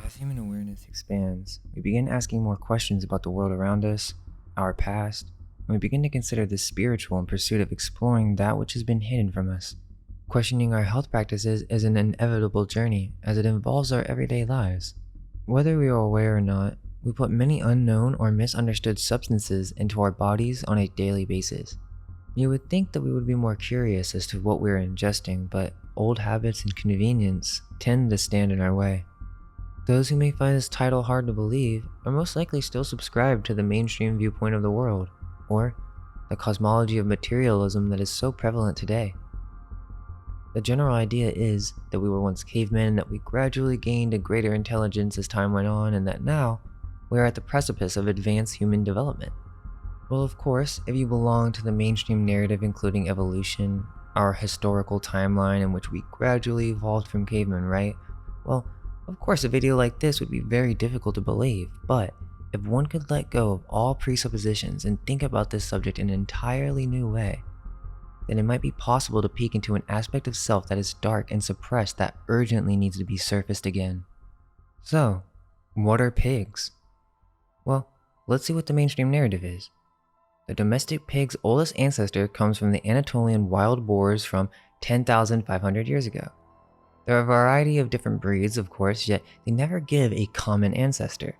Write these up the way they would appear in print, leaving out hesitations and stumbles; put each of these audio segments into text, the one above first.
As human awareness expands, we begin asking more questions about the world around us, our past, and we begin to consider the spiritual in pursuit of exploring that which has been hidden from us. Questioning our health practices is an inevitable journey as it involves our everyday lives. Whether we are aware or not, we put many unknown or misunderstood substances into our bodies on a daily basis. You would think that we would be more curious as to what we are ingesting, but old habits and convenience tend to stand in our way. Those who may find this title hard to believe are most likely still subscribed to the mainstream viewpoint of the world, or the cosmology of materialism that is so prevalent today. The general idea is that we were once cavemen and that we gradually gained a greater intelligence as time went on, and that now we are at the precipice of advanced human development. Well, of course, if you belong to the mainstream narrative including evolution, our historical timeline in which we gradually evolved from cavemen, right? Well, of course, a video like this would be very difficult to believe, but if one could let go of all presuppositions and think about this subject in an entirely new way, then it might be possible to peek into an aspect of self that is dark and suppressed that urgently needs to be surfaced again. So, what are pigs? Well, let's see what the mainstream narrative is. The domestic pig's oldest ancestor comes from the Anatolian wild boars from 10,500 years ago. There are a variety of different breeds, of course, yet they never give a common ancestor.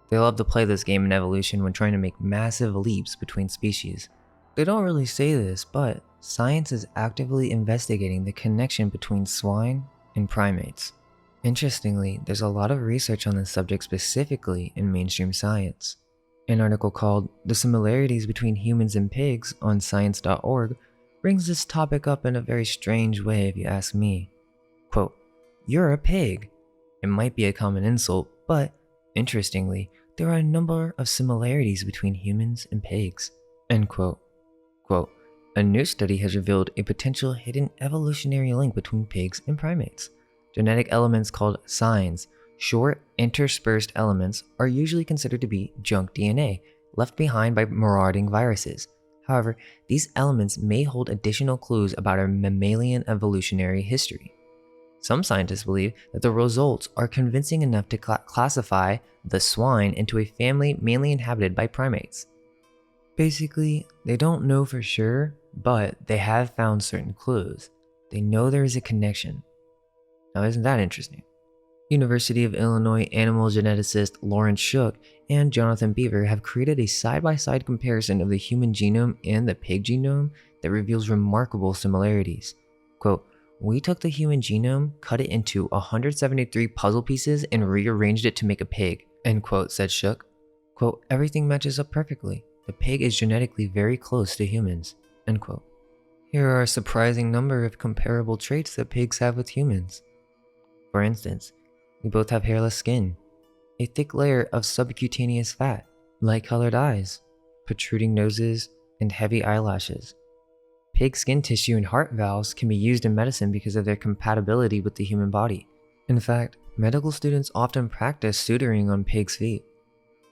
They love to play this game in evolution when trying to make massive leaps between species. They don't really say this, but science is actively investigating the connection between swine and primates. Interestingly, there's a lot of research on this subject specifically in mainstream science. An article called "The Similarities Between Humans and Pigs" on science.org brings this topic up in a very strange way if you ask me. Quote, "You're a pig." It might be a common insult, but interestingly, there are a number of similarities between humans and pigs. End quote. Quote, "A new study has revealed a potential hidden evolutionary link between pigs and primates. Genetic elements called signs, short interspersed elements, are usually considered to be junk DNA left behind by marauding viruses. However, these elements may hold additional clues about our mammalian evolutionary history. Some scientists believe that the results are convincing enough to classify the swine into a family mainly inhabited by primates. Basically, they don't know for sure, but they have found certain clues. They know there is a connection. Now, isn't that interesting? University of Illinois animal geneticist Lawrence Shook and Jonathan Beaver have created a side-by-side comparison of the human genome and the pig genome that reveals remarkable similarities. Quote, "We took the human genome, cut it into 173 puzzle pieces, and rearranged it to make a pig," end quote, said Shook. Quote, "Everything matches up perfectly. The pig is genetically very close to humans," end quote. Here are a surprising number of comparable traits that pigs have with humans. For instance, we both have hairless skin, a thick layer of subcutaneous fat, light-colored eyes, protruding noses, and heavy eyelashes. Pig skin tissue and heart valves can be used in medicine because of their compatibility with the human body. In fact, medical students often practice suturing on pigs' feet.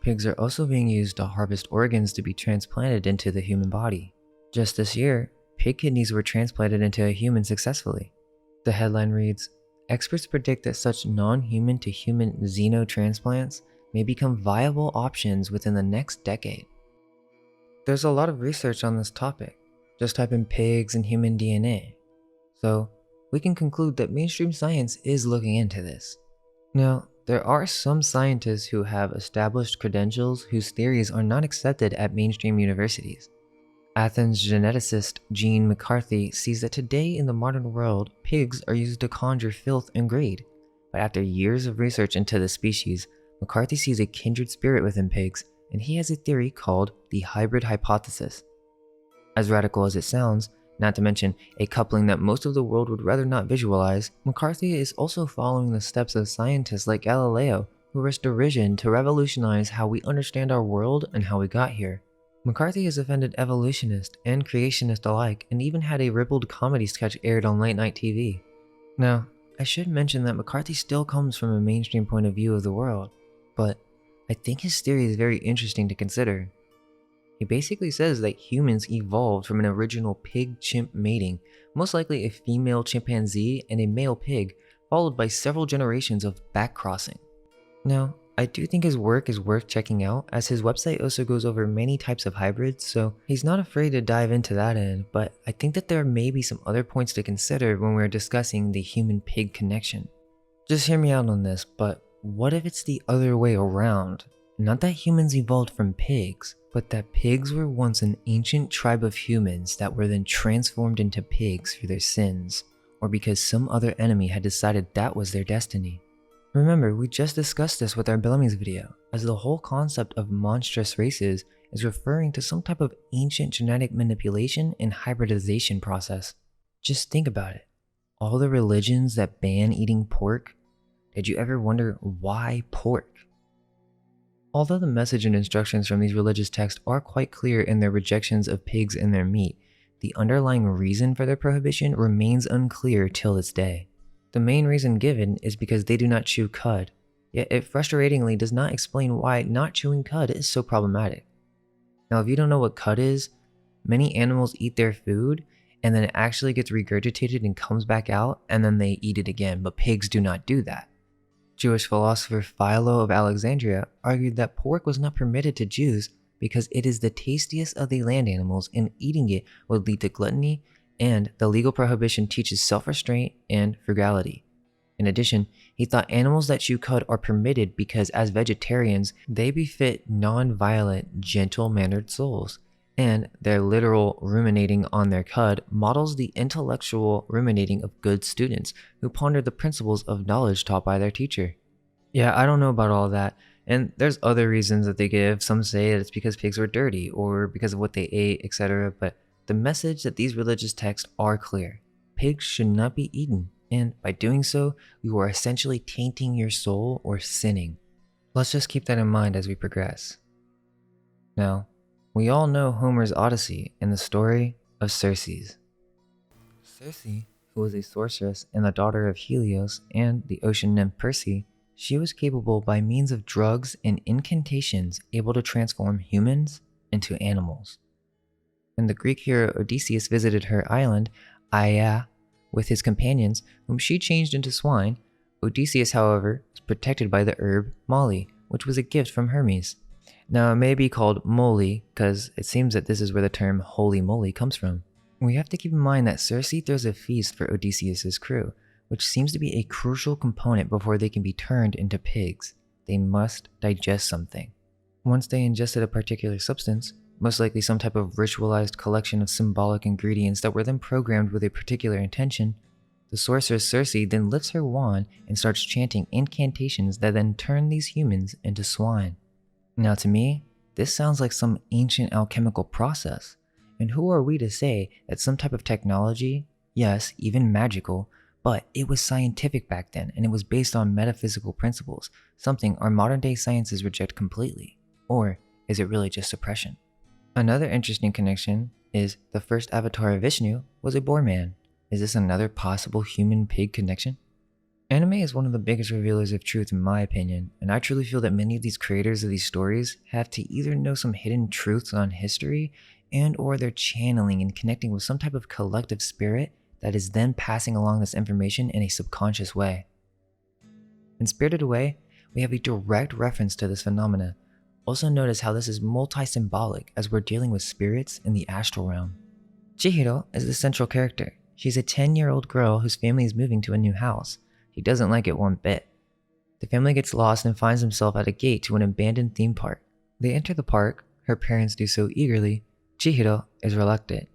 Pigs are also being used to harvest organs to be transplanted into the human body. Just this year, pig kidneys were transplanted into a human successfully. The headline reads, "Experts predict that such non-human to human xenotransplants may become viable options within the next decade." There's a lot of research on this topic. Just type in pigs and human DNA. So, we can conclude that mainstream science is looking into this. Now, there are some scientists who have established credentials whose theories are not accepted at mainstream universities. Athens geneticist Gene McCarthy sees that today in the modern world, pigs are used to conjure filth and greed. But after years of research into the species, McCarthy sees a kindred spirit within pigs, and he has a theory called the hybrid hypothesis. As radical as it sounds, not to mention a coupling that most of the world would rather not visualize, McCarthy is also following the steps of scientists like Galileo, who risked derision to revolutionize how we understand our world and how we got here. McCarthy has offended evolutionists and creationists alike, and even had a ribald comedy sketch aired on late-night TV. Now, I should mention that McCarthy still comes from a mainstream point of view of the world, but I think his theory is very interesting to consider. He basically says that humans evolved from an original pig-chimp mating, most likely a female chimpanzee and a male pig, followed by several generations of backcrossing. Now, I do think his work is worth checking out, as his website also goes over many types of hybrids, so he's not afraid to dive into that end, but I think that there may be some other points to consider when we're discussing the human-pig connection. Just hear me out on this, but what if it's the other way around? Not that humans evolved from pigs, but that pigs were once an ancient tribe of humans that were then transformed into pigs for their sins, or because some other enemy had decided that was their destiny. Remember, we just discussed this with our Bellamy's video, as the whole concept of monstrous races is referring to some type of ancient genetic manipulation and hybridization process. Just think about it. All the religions that ban eating pork, did you ever wonder why pork? Although the message and instructions from these religious texts are quite clear in their rejections of pigs and their meat, the underlying reason for their prohibition remains unclear till this day. The main reason given is because they do not chew cud, yet it frustratingly does not explain why not chewing cud is so problematic. Now, if you don't know what cud is, many animals eat their food and then it actually gets regurgitated and comes back out and then they eat it again, but pigs do not do that. Jewish philosopher Philo of Alexandria argued that pork was not permitted to Jews because it is the tastiest of the land animals and eating it would lead to gluttony, and the legal prohibition teaches self-restraint and frugality. In addition, he thought animals that chew cud are permitted because as vegetarians, they befit non-violent, gentle-mannered souls, and their literal ruminating on their cud models the intellectual ruminating of good students who ponder the principles of knowledge taught by their teacher. Yeah, I don't know about all that, and there's other reasons that they give. Some say that it's because pigs were dirty or because of what they ate, etc., but the message that these religious texts are clear. Pigs should not be eaten, and by doing so, you are essentially tainting your soul or sinning. Let's just keep that in mind as we progress. Now, we all know Homer's Odyssey and the story of Circe. Circe, who was a sorceress and the daughter of Helios and the ocean nymph Perse, she was capable by means of drugs and incantations able to transform humans into animals. When the Greek hero Odysseus visited her island, Aia, with his companions, whom she changed into swine, Odysseus, however, was protected by the herb moly, which was a gift from Hermes. Now, it may be called moly because it seems that this is where the term holy moly comes from. We have to keep in mind that Circe throws a feast for Odysseus' crew, which seems to be a crucial component before they can be turned into pigs. They must digest something. Once they ingested a particular substance, most likely some type of ritualized collection of symbolic ingredients that were then programmed with a particular intention, the sorceress Circe then lifts her wand and starts chanting incantations that then turn these humans into swine. Now to me, this sounds like some ancient alchemical process, and who are we to say that some type of technology, yes, even magical, but it was scientific back then and it was based on metaphysical principles, something our modern day sciences reject completely, or is it really just suppression? Another interesting connection is the first avatar of Vishnu was a boar man. Is this another possible human-pig connection? Anime is one of the biggest revealers of truth in my opinion, and I truly feel that many of these creators of these stories have to either know some hidden truths on history and or they're channeling and connecting with some type of collective spirit that is then passing along this information in a subconscious way. In Spirited Away, we have a direct reference to this phenomena. Also notice how this is multi-symbolic as we're dealing with spirits in the astral realm. Chihiro is the central character. She's a 10-year-old girl whose family is moving to a new house. He doesn't like it one bit. The family gets lost and finds himself at a gate to an abandoned theme park. They enter the park, her parents do so eagerly. Chihiro is reluctant.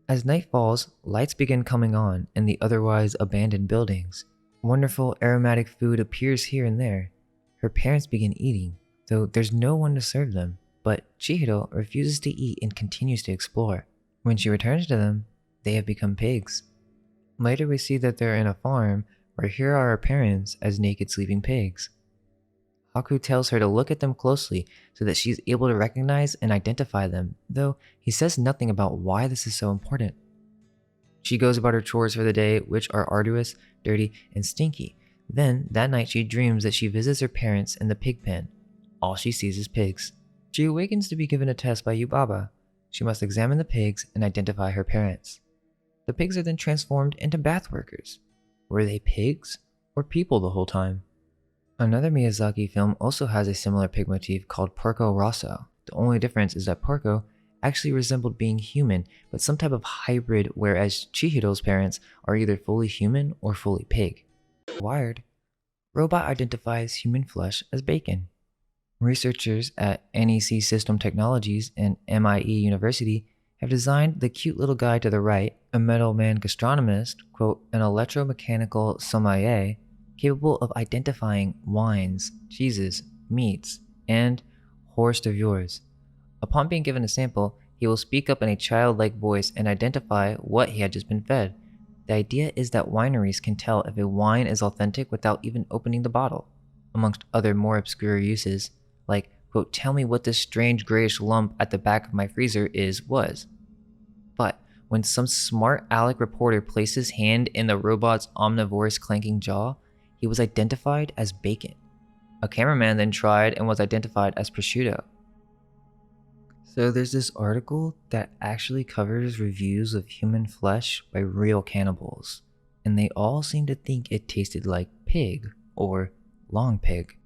As night falls, lights begin coming on in the otherwise abandoned buildings. Wonderful aromatic food appears here and there. Her parents begin eating, though there's no one to serve them, but Chihiro refuses to eat and continues to explore. When she returns to them, they have become pigs. Later we see that they're in a farm where here are her parents as naked sleeping pigs. Haku tells her to look at them closely so that she's able to recognize and identify them, though he says nothing about why this is so important. She goes about her chores for the day, which are arduous, dirty, and stinky. Then, that night she dreams that she visits her parents in the pig pen. All she sees is pigs. She awakens to be given a test by Yubaba. She must examine the pigs and identify her parents. The pigs are then transformed into bath workers. Were they pigs or people the whole time? Another Miyazaki film also has a similar pig motif called Porco Rosso. The only difference is that Porco actually resembled being human, but some type of hybrid, whereas Chihiro's parents are either fully human or fully pig. Wired, robot identifies human flesh as bacon. Researchers at NEC System Technologies and MIE University have designed the cute little guy to the right, a metal man gastronomist, quote, an electromechanical sommelier capable of identifying wines, cheeses, meats, and hors d'oeuvres. Upon being given a sample, he will speak up in a childlike voice and identify what he had just been fed. The idea is that wineries can tell if a wine is authentic without even opening the bottle, amongst other more obscure uses, like, quote, tell me what this strange grayish lump at the back of my freezer was. But when some smart aleck reporter placed his hand in the robot's omnivorous clanking jaw, he was identified as bacon. A cameraman then tried and was identified as prosciutto. So there's this article that actually covers reviews of human flesh by real cannibals, and they all seem to think it tasted like pig or long pig.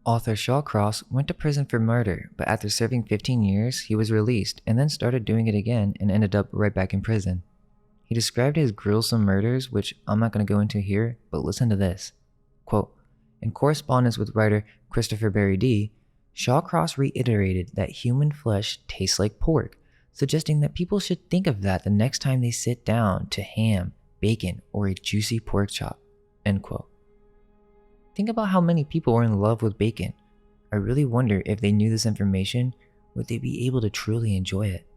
Author Shawcross went to prison for murder, but after serving 15 years, he was released and then started doing it again and ended up right back in prison. He described his gruesome murders, which I'm not going to go into here, but listen to this. Quote, in correspondence with writer Christopher Berry D., Shawcross reiterated that human flesh tastes like pork, suggesting that people should think of that the next time they sit down to ham, bacon, or a juicy pork chop. End quote. Think about how many people were in love with bacon. I really wonder if they knew this information, would they be able to truly enjoy it?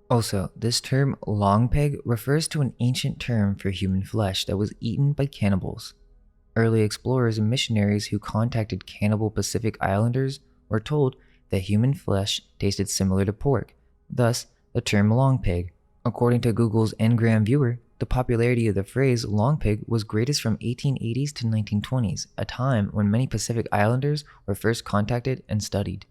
Also, this term long pig refers to an ancient term for human flesh that was eaten by cannibals. Early explorers and missionaries who contacted cannibal Pacific Islanders were told that human flesh tasted similar to pork, thus the term long pig. According to Google's Ngram viewer, the popularity of the phrase long pig was greatest from 1880s to 1920s, a time when many Pacific Islanders were first contacted and studied.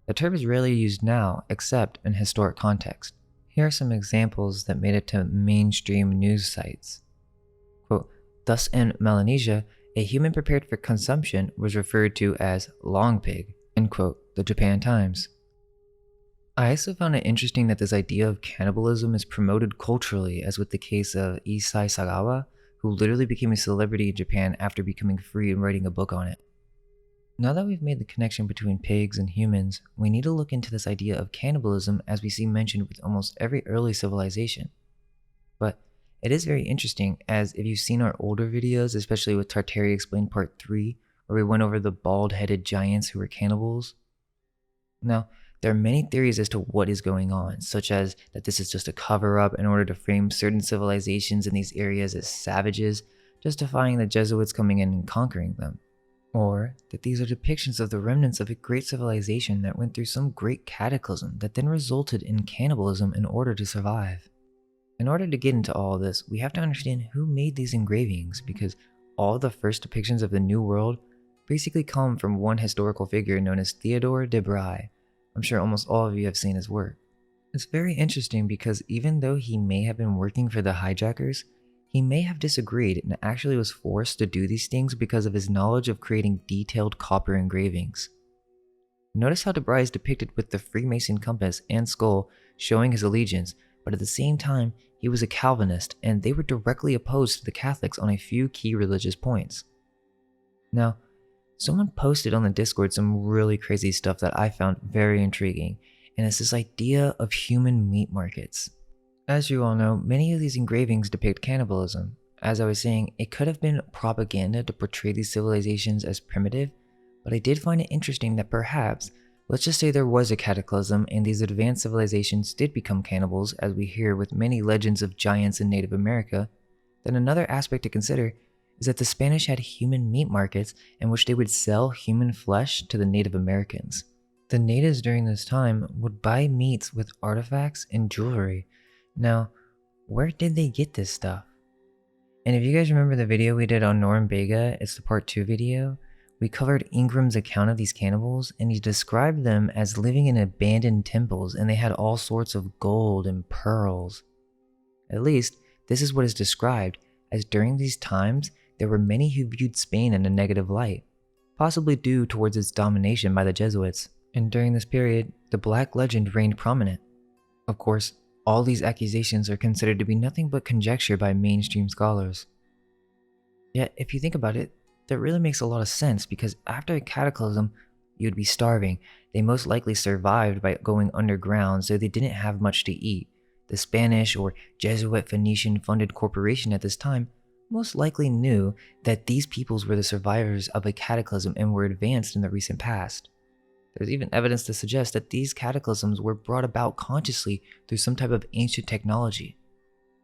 The term is rarely used now, except in historic context. Here are some examples that made it to mainstream news sites. Quote, thus in Melanesia, a human prepared for consumption was referred to as long pig, end quote, the Japan Times. I also found it interesting that this idea of cannibalism is promoted culturally, as with the case of Issei Sagawa, who literally became a celebrity in Japan after becoming free and writing a book on it. Now that we've made the connection between pigs and humans, we need to look into this idea of cannibalism as we see mentioned with almost every early civilization. But it is very interesting, as if you've seen our older videos, especially with Tartary Explained Part 3, where we went over the bald-headed giants who were cannibals. Now, there are many theories as to what is going on, such as that this is just a cover-up in order to frame certain civilizations in these areas as savages, justifying the Jesuits coming in and conquering them. Or that these are depictions of the remnants of a great civilization that went through some great cataclysm that then resulted in cannibalism in order to survive. In order to get into all of this, we have to understand who made these engravings, because all of the first depictions of the New World basically come from one historical figure known as Theodore de Bry. I'm sure almost all of you have seen his work. It's very interesting because even though he may have been working for the hijackers, he may have disagreed and actually was forced to do these things because of his knowledge of creating detailed copper engravings. Notice how de Bry is depicted with the Freemason compass and skull showing his allegiance, but at the same time, he was a Calvinist and they were directly opposed to the Catholics on a few key religious points. Now, someone posted on the Discord some really crazy stuff that I found very intriguing, and it's this idea of human meat markets. As you all know, many of these engravings depict cannibalism. As I was saying, it could have been propaganda to portray these civilizations as primitive, but I did find it interesting that perhaps, let's just say there was a cataclysm and these advanced civilizations did become cannibals, as we hear with many legends of giants in Native America, then another aspect to consider is that the Spanish had human meat markets in which they would sell human flesh to the Native Americans. The natives during this time would buy meats with artifacts and jewelry. Now, where did they get this stuff? And if you guys remember the video we did on Norm Vega, it's the part 2 video, We covered Ingram's account of these cannibals, and he described them as living in abandoned temples, and they had all sorts of gold and pearls. At least, this is what is described, as during these times, there were many who viewed Spain in a negative light, possibly due towards its domination by the Jesuits. And during this period, the Black legend reigned prominent. Of course, all these accusations are considered to be nothing but conjecture by mainstream scholars. Yet, if you think about it, that really makes a lot of sense, because after a cataclysm, you'd be starving. They most likely survived by going underground, so they didn't have much to eat. The Spanish or Jesuit Phoenician-funded corporation at this time most likely knew that these peoples were the survivors of a cataclysm and were advanced in the recent past. There's even evidence to suggest that these cataclysms were brought about consciously through some type of ancient technology.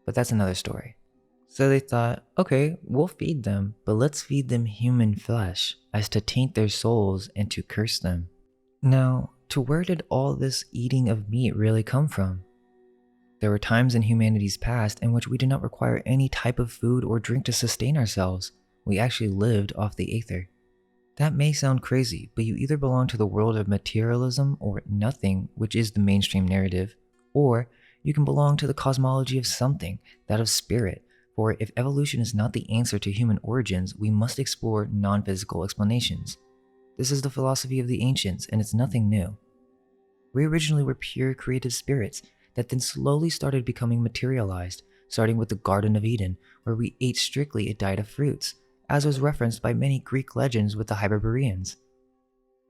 But that's another story. So they thought, okay, we'll feed them, but let's feed them human flesh, as to taint their souls and to curse them. Now, to where did all this eating of meat really come from? There were times in humanity's past in which we did not require any type of food or drink to sustain ourselves. We actually lived off the aether. That may sound crazy, but you either belong to the world of materialism or nothing, which is the mainstream narrative, or you can belong to the cosmology of something, that of spirit. For if evolution is not the answer to human origins, we must explore non-physical explanations. This is the philosophy of the ancients, and it's nothing new. We originally were pure creative spirits that then slowly started becoming materialized, starting with the Garden of Eden, where we ate strictly a diet of fruits, as was referenced by many Greek legends with the Hybridization.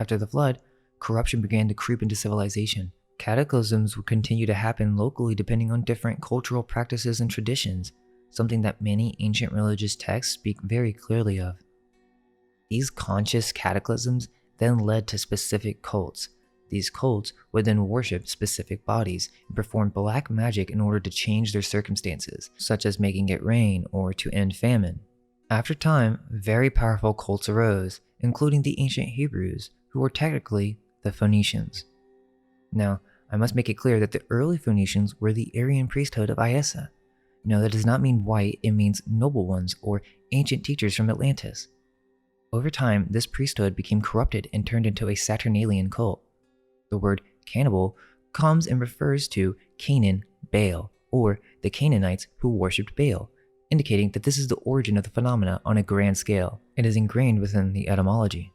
After the flood, corruption began to creep into civilization. Cataclysms would continue to happen locally depending on different cultural practices and traditions, something that many ancient religious texts speak very clearly of. These conscious cataclysms then led to specific cults. These cults would then worship specific bodies and perform black magic in order to change their circumstances, such as making it rain or to end famine. After time, very powerful cults arose, including the ancient Hebrews, who were technically the Phoenicians. Now, I must make it clear that the early Phoenicians were the Aryan priesthood of Iessa. No, that does not mean white, it means noble ones or ancient teachers from Atlantis. Over time, this priesthood became corrupted and turned into a Saturnalian cult. The word cannibal comes and refers to Canaan, Baal, or the Canaanites who worshipped Baal, indicating that this is the origin of the phenomena on a grand scale. It is ingrained within the etymology.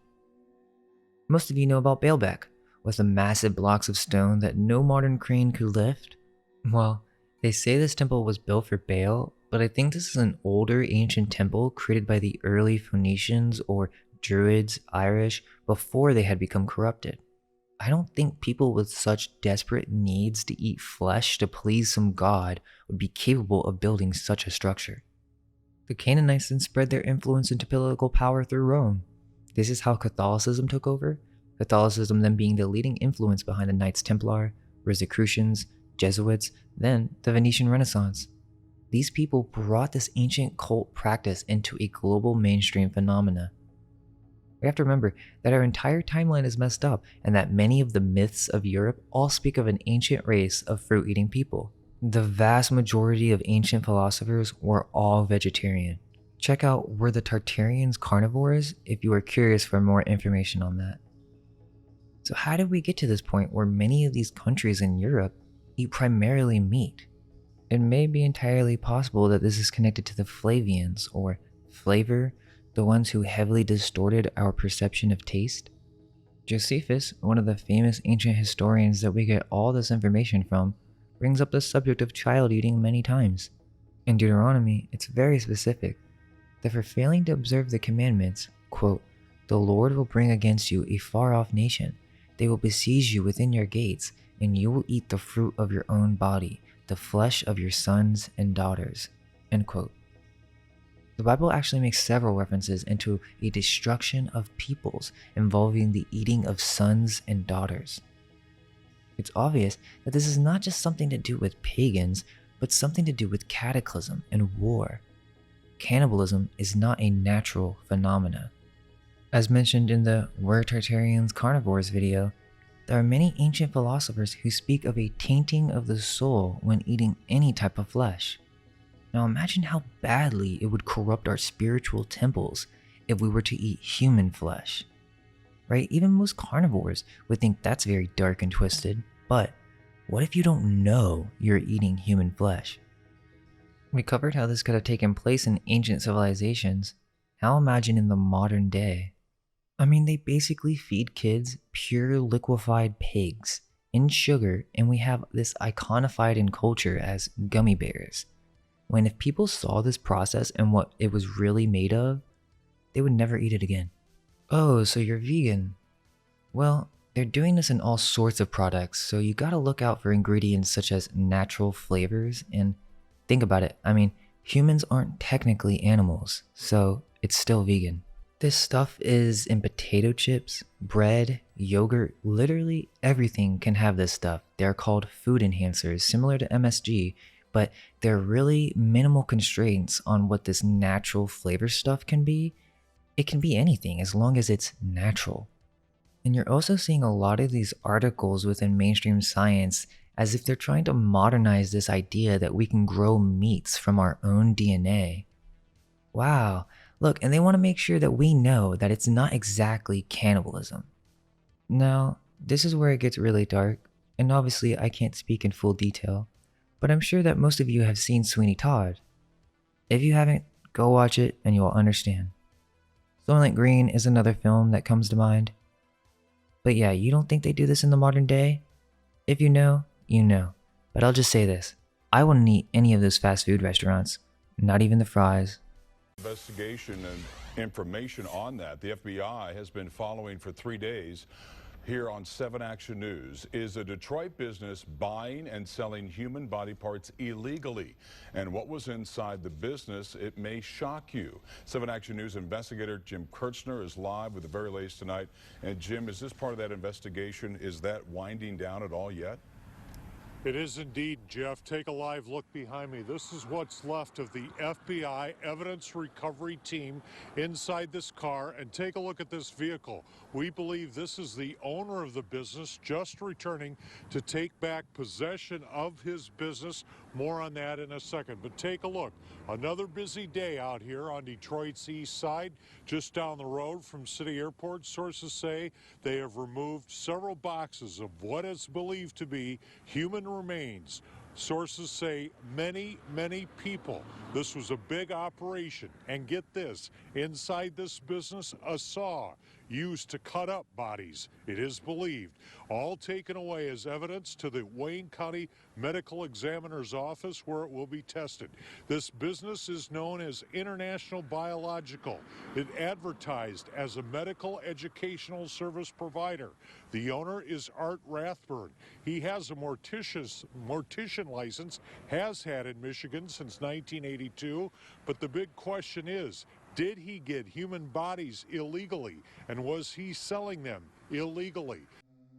Most of you know about Baalbek, with the massive blocks of stone that no modern crane could lift. Well, they say this temple was built for Baal, but I think this is an older ancient temple created by the early Phoenicians or Druids, Irish, before they had become corrupted. I don't think people with such desperate needs to eat flesh to please some god would be capable of building such a structure. The Canaanites then spread their influence into political power through Rome. This is how Catholicism took over, Catholicism then being the leading influence behind the Knights Templar, Rosicrucians, Jesuits, then the Venetian Renaissance. These people brought this ancient cult practice into a global mainstream phenomena. We have to remember that our entire timeline is messed up and that many of the myths of Europe all speak of an ancient race of fruit-eating people. The vast majority of ancient philosophers were all vegetarian. Check out Were the Tartarians Carnivores if you are curious for more information on that. So how did we get to this point where many of these countries in Europe eat primarily meat? It may be entirely possible that this is connected to the Flavians or flavor, the ones who heavily distorted our perception of taste. Josephus, one of the famous ancient historians that we get all this information from, brings up the subject of child eating many times. In Deuteronomy, it's very specific that for failing to observe the commandments, quote, "The Lord will bring against you a far-off nation. They will besiege you within your gates, and you will eat the fruit of your own body, the flesh of your sons and daughters." End quote. The Bible actually makes several references into a destruction of peoples involving the eating of sons and daughters. It's obvious that this is not just something to do with pagans, but something to do with cataclysm and war. Cannibalism is not a natural phenomena. As mentioned in the Were Tartarians Carnivores video, there are many ancient philosophers who speak of a tainting of the soul when eating any type of flesh. Now imagine how badly it would corrupt our spiritual temples if we were to eat human flesh, right? Even most carnivores would think that's very dark and twisted. But what if you don't know you're eating human flesh? We covered how this could have taken place in ancient civilizations. How imagine in the modern day? I mean, they basically feed kids pure liquefied pigs in sugar, and we have this iconified in culture as gummy bears. When if people saw this process and what it was really made of, they would never eat it again. Oh, so you're vegan? Well, they're doing this in all sorts of products, so you gotta look out for ingredients such as natural flavors. And think about it, I mean, humans aren't technically animals, so it's still vegan. This stuff is in potato chips, bread, yogurt, literally everything can have this stuff. They're called food enhancers, similar to MSG, but there are really minimal constraints on what this natural flavor stuff can be. It can be anything as long as it's natural. And you're also seeing a lot of these articles within mainstream science as if they're trying to modernize this idea that we can grow meats from our own DNA. Wow, look, and they want to make sure that we know that it's not exactly cannibalism. Now, this is where it gets really dark, and obviously I can't speak in full detail, but I'm sure that most of you have seen Sweeney Todd. If you haven't, go watch it and you'll understand. Soylent Green is another film that comes to mind. But yeah, you don't think they do this in the modern day? If you know, you know. But I'll just say this. I wouldn't eat any of those fast food restaurants. Not even the fries. Investigation and information on that. The FBI has been following for 3 days. Here on 7 Action News, is a Detroit business buying and selling human body parts illegally? And what was inside the business? It may shock you. 7 Action News investigator Jim Kirchner is live with the very latest tonight. And Jim, is this part of that investigation? Is that winding down at all yet? It is indeed, Jeff. Take a live look behind me. This is what's left of the FBI evidence recovery team inside this car. And take a look at this vehicle. We believe this is the owner of the business just returning to take back possession of his business. More on that in a second. But take a look. Another busy day out here on Detroit's east side, just down the road from City Airport. Sources say they have removed several boxes of what is believed to be human remains. Sources say many people. This was a big operation. And get this, inside this business, a saw used to cut up bodies, it is believed. All taken away as evidence to the Wayne County Medical Examiner's Office, where it will be tested. This business is known as International Biological. It advertised as a medical educational service provider. The owner is Art Rathburn. He has a mortician license, has had in Michigan since 1982. But the big question is, did he get human bodies illegally? And was he selling them illegally?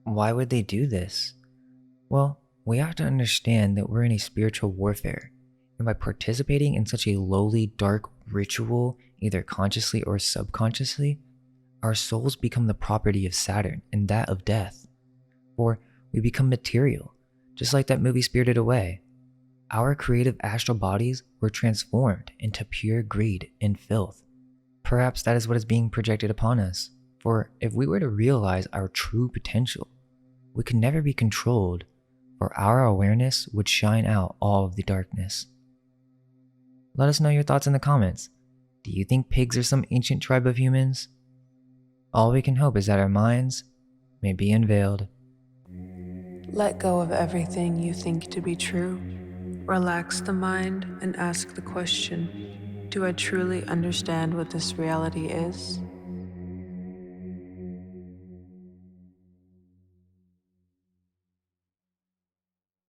Why would they do this? Well, we have to understand that we're in a spiritual warfare. And by participating in such a lowly, dark ritual, either consciously or subconsciously, our souls become the property of Saturn and that of death. Or we become material, just like that movie Spirited Away. Our creative astral bodies were transformed into pure greed and filth. Perhaps that is what is being projected upon us. For if we were to realize our true potential, we could never be controlled, for our awareness would shine out all of the darkness. Let us know your thoughts in the comments. Do you think pigs are some ancient tribe of humans? All we can hope is that our minds may be unveiled. Let go of everything you think to be true. Relax the mind and ask the question, do I truly understand what this reality is?